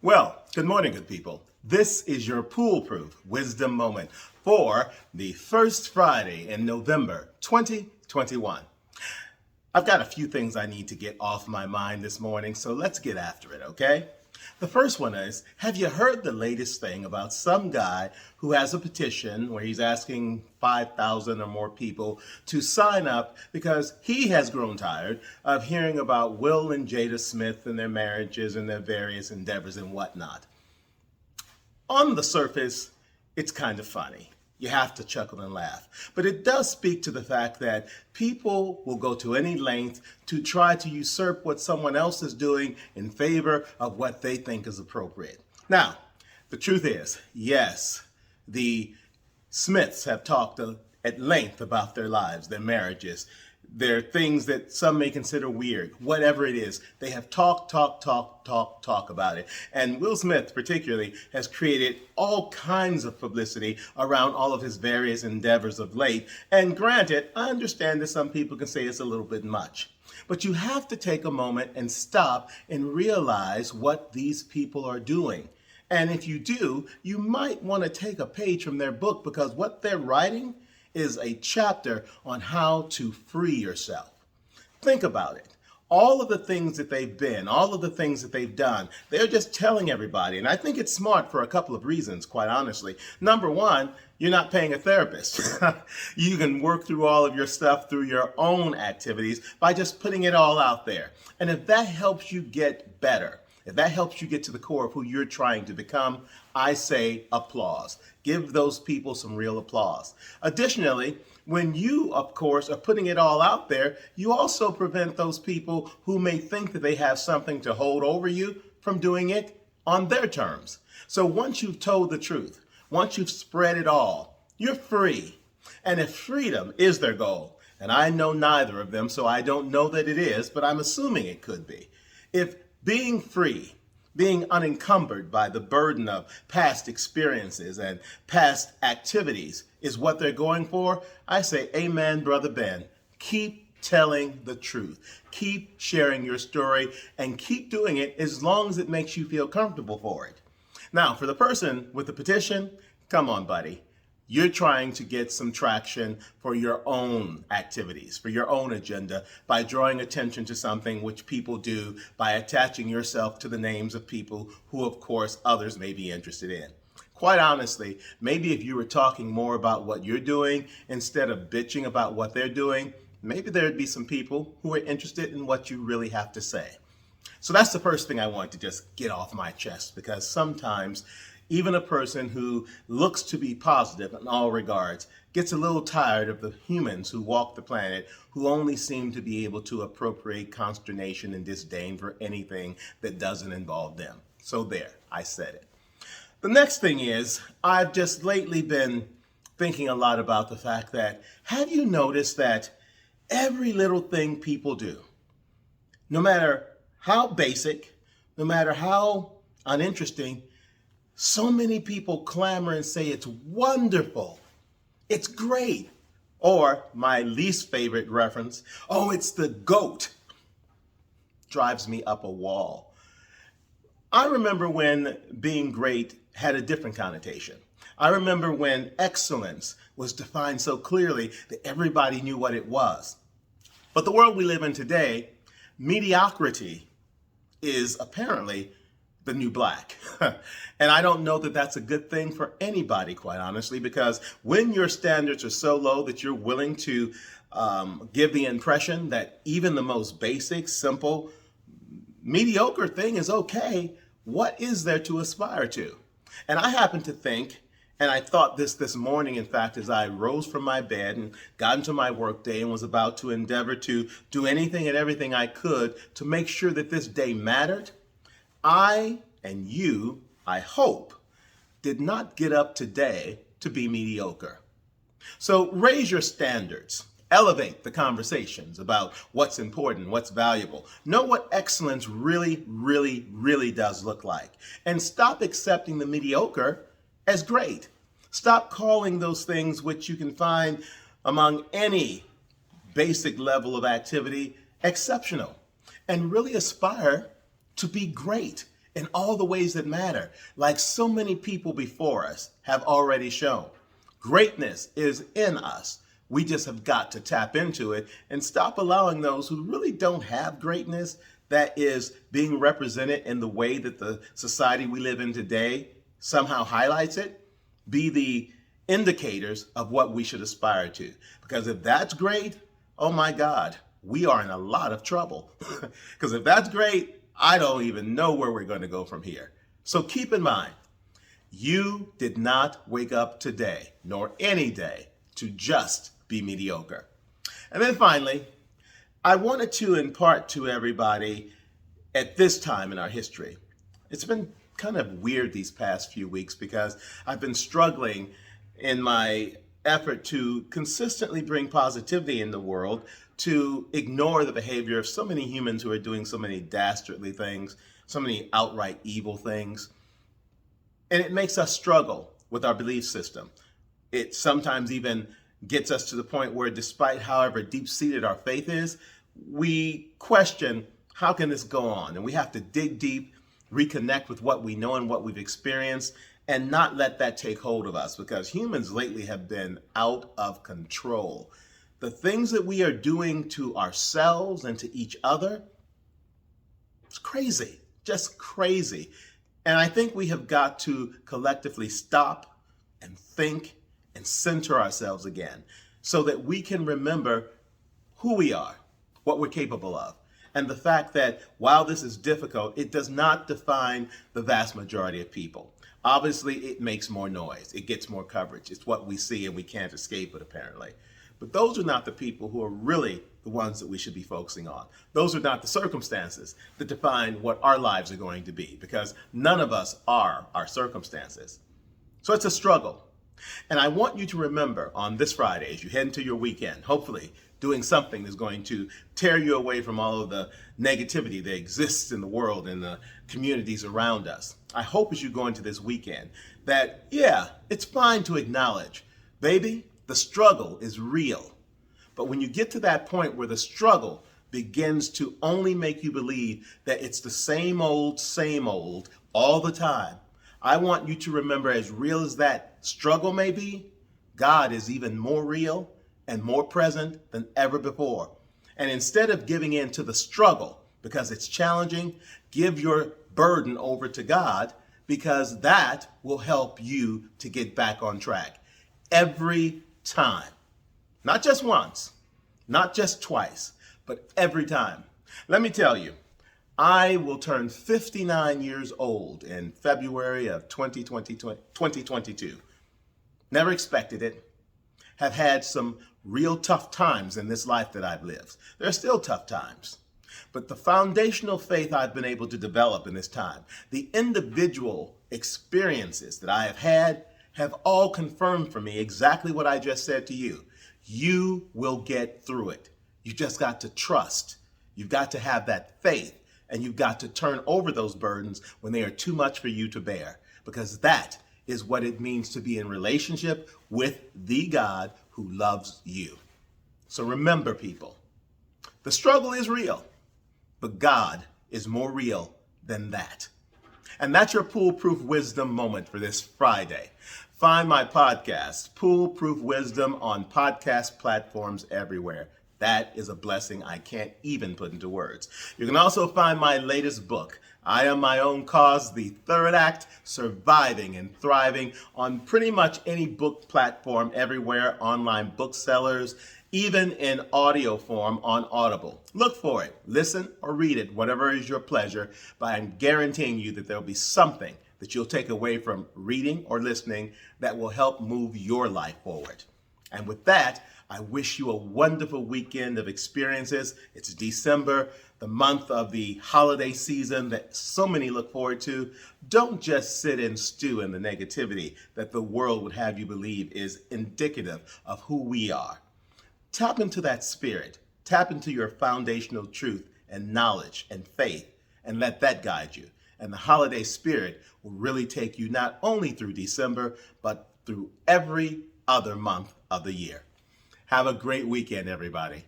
Well, good morning, good people. This is your PooleProof Wisdom Moment for the first Friday in November 2021. I've got a few things I need to get off my mind this morning, so let's get after it, okay? The first one is, have you heard the latest thing about some guy who has a petition where he's asking 5,000 or more people to sign up because he has grown tired of hearing about Will and Jada Smith and their marriages and their various endeavors and whatnot? On the surface, it's kind of funny. You have to chuckle and laugh. But it does speak to the fact that people will go to any length to try to usurp what someone else is doing in favor of what they think is appropriate. Now, the truth is, yes, the Smiths have talked at length about their lives, their marriages, their things that some may consider weird, whatever it is. They have talked about it. And Will Smith particularly has created all kinds of publicity around all of his various endeavors of late. And granted, I understand that some people can say it's a little bit much. But you have to take a moment and stop and realize what these people are doing. And if you do, you might want to take a page from their book, because what they're writing is a chapter on how to free yourself. Think about it. All of the things that they've been, all of the things that they've done, they're just telling everybody. And I think it's smart for a couple of reasons, quite honestly. Number one, you're not paying a therapist. You can work through all of your stuff through your own activities by just putting it all out there. And if that helps you get better, if that helps you get to the core of who you're trying to become, I say applause. Give those people some real applause. Additionally, when you, of course, are putting it all out there, you also prevent those people who may think that they have something to hold over you from doing it on their terms. So once you've told the truth, once you've spread it all, you're free. And if freedom is their goal, and I know neither of them, so I don't know that it is, but I'm assuming it could be. If being free, being unencumbered by the burden of past experiences and past activities is what they're going for, I say, amen, Brother Ben. Keep telling the truth. Keep sharing your story and keep doing it as long as it makes you feel comfortable for it. Now, for the person with the petition, come on, buddy. You're trying to get some traction for your own activities, for your own agenda, by drawing attention to something which people do by attaching yourself to the names of people who, of course, others may be interested in. Quite honestly, maybe if you were talking more about what you're doing instead of bitching about what they're doing, maybe there'd be some people who are interested in what you really have to say. So that's the first thing I want to just get off my chest, because sometimes even a person who looks to be positive in all regards gets a little tired of the humans who walk the planet, who only seem to be able to appropriate consternation and disdain for anything that doesn't involve them. So there, I said it. The next thing is, I've just lately been thinking a lot about the fact that, have you noticed that every little thing people do, no matter how basic, no matter how uninteresting, so many people clamor and say it's wonderful, it's great, or my least favorite reference, oh, it's the GOAT, drives me up a wall. I remember when being great had a different connotation. I remember when excellence was defined so clearly that everybody knew what it was. But the world we live in today, mediocrity is apparently the new black. And I don't know that that's a good thing for anybody, quite honestly, because when your standards are so low that you're willing to give the impression that even the most basic, simple, mediocre thing is okay, what is there to aspire to? And I happen to think, and I thought this morning, in fact, as I rose from my bed and got into my workday and was about to endeavor to do anything and everything I could to make sure that this day mattered, I and you, I hope, did not get up today to be mediocre. So raise your standards. Elevate the conversations about what's important, what's valuable. Know what excellence really, really, really does look like. And stop accepting the mediocre as great. Stop calling those things which you can find among any basic level of activity exceptional. And really aspire to be great in all the ways that matter, like so many people before us have already shown. Greatness is in us. We just have got to tap into it and stop allowing those who really don't have greatness that is being represented in the way that the society we live in today somehow highlights it, be the indicators of what we should aspire to. Because if that's great, oh my God, we are in a lot of trouble. Because if that's great, I don't even know where we're going to go from here. So keep in mind, you did not wake up today, nor any day, to just be mediocre. And then finally, I wanted to impart to everybody at this time in our history. It's been kind of weird these past few weeks because I've been struggling in my effort to consistently bring positivity in the world, to ignore the behavior of so many humans who are doing so many dastardly things, so many outright evil things. And it makes us struggle with our belief system. It sometimes even gets us to the point where, despite however deep-seated our faith is, we question, how can this go on? And we have to dig deep, reconnect with what we know and what we've experienced, and not let that take hold of us, because humans lately have been out of control. The things that we are doing to ourselves and to each other, it's crazy, just crazy. And I think we have got to collectively stop and think and center ourselves again so that we can remember who we are, what we're capable of, and the fact that while this is difficult, it does not define the vast majority of people. Obviously, it makes more noise. It gets more coverage. It's what we see and we can't escape it, apparently. But those are not the people who are really the ones that we should be focusing on. Those are not the circumstances that define what our lives are going to be, because none of us are our circumstances. So it's a struggle. And I want you to remember on this Friday, as you head into your weekend, hopefully doing something that's going to tear you away from all of the negativity that exists in the world and the communities around us. I hope as you go into this weekend that, yeah, it's fine to acknowledge, baby, the struggle is real. But when you get to that point where the struggle begins to only make you believe that it's the same old all the time, I want you to remember, as real as that struggle may be, God is even more real and more present than ever before. And instead of giving in to the struggle because it's challenging, give your burden over to God, because that will help you to get back on track every time. Not just once, not just twice, but every time. Let me tell you, I will turn 59 years old in February of 2022. Never expected it. Have had some real tough times in this life that I've lived. There are still tough times. But the foundational faith I've been able to develop in this time, the individual experiences that I have had, have all confirmed for me exactly what I just said to you. You will get through it. You just got to trust. You've got to have that faith, and you've got to turn over those burdens when they are too much for you to bear, because that is what it means to be in relationship with the God who loves you. So remember, people, the struggle is real, but God is more real than that. And that's your PooleProof Wisdom moment for this Friday. Find my podcast, PooleProof Wisdom, on podcast platforms everywhere. That is a blessing I can't even put into words. You can also find my latest book, I Am My Own Cause, the third act, Surviving and Thriving, on pretty much any book platform everywhere, online booksellers, even in audio form on Audible. Look for it, listen or read it, whatever is your pleasure, but I'm guaranteeing you that there'll be something that you'll take away from reading or listening that will help move your life forward. And with that, I wish you a wonderful weekend of experiences. It's December, the month of the holiday season that so many look forward to. Don't just sit and stew in the negativity that the world would have you believe is indicative of who we are. Tap into that spirit. Tap into your foundational truth and knowledge and faith, and let that guide you. And the holiday spirit will really take you not only through December, but through every other month of the year. Have a great weekend, everybody.